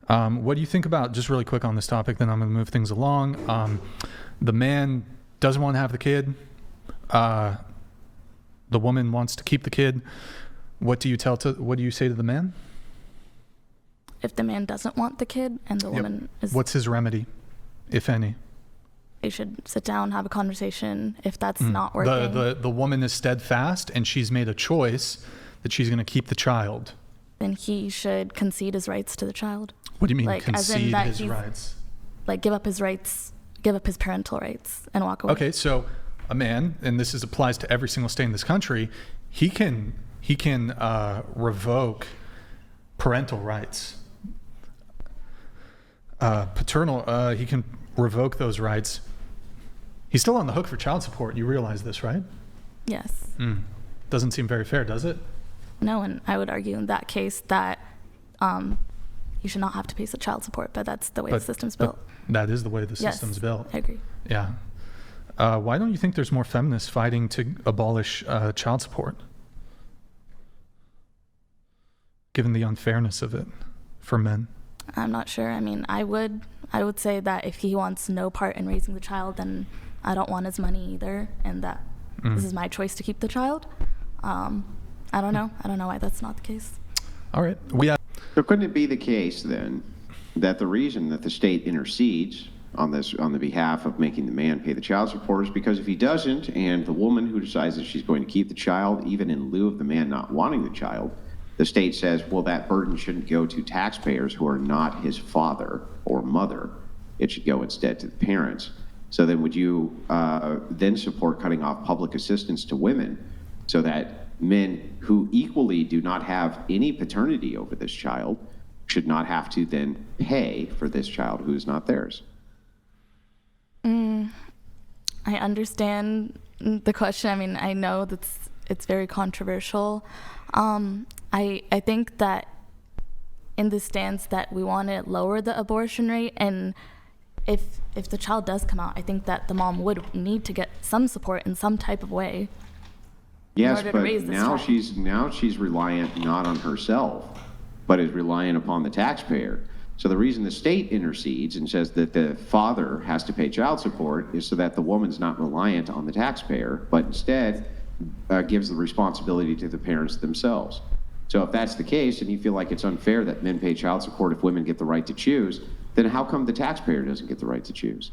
What do you think about, just really quick on this topic, then I'm going to move things along. The man doesn't want to have the kid. The woman wants to keep the kid. What do you say to the man? If the man doesn't want the kid and the woman is... What's his remedy, if any? They should sit down, have a conversation. If that's not working... The woman is steadfast and she's made a choice that she's going to keep the child. Then he should concede his rights to the child. What do you mean, concede his rights? Like, give up his rights, give up his parental rights and walk away. Okay, so a man, and this applies to every single state in this country, he can revoke parental rights. He can revoke those rights. He's still on the hook for child support. You realize this, right? Yes. Doesn't seem very fair, does it? No, and I would argue in that case that you should not have to pay the child support, but that's the way the system's built. That is the way the system's built. I agree. Yeah. Why don't you think there's more feminists fighting to abolish child support, given the unfairness of it for men? I'm not sure. I mean, I would say that if he wants no part in raising the child, then I don't want his money either, and that this is my choice to keep the child. I don't know. I don't know why that's not the case. All right. So couldn't it be the case then that the reason that the state intercedes on the behalf of making the man pay the child support is because if he doesn't, and the woman who decides that she's going to keep the child, even in lieu of the man not wanting the child, the state says, well, that burden shouldn't go to taxpayers who are not his father or mother. It should go instead to the parents. So then would you then support cutting off public assistance to women so that men who equally do not have any paternity over this child should not have to then pay for this child who is not theirs? I understand the question. I mean, I know it's very controversial. I think that in the stance that we want to lower the abortion rate, and if the child does come out, I think that the mom would need to get some support in some type of way. Yes, but now she's reliant not on herself, but is reliant upon the taxpayer. So the reason the state intercedes and says that the father has to pay child support is so that the woman's not reliant on the taxpayer, but instead gives the responsibility to the parents themselves. So if that's the case, and you feel like it's unfair that men pay child support if women get the right to choose, then how come the taxpayer doesn't get the right to choose?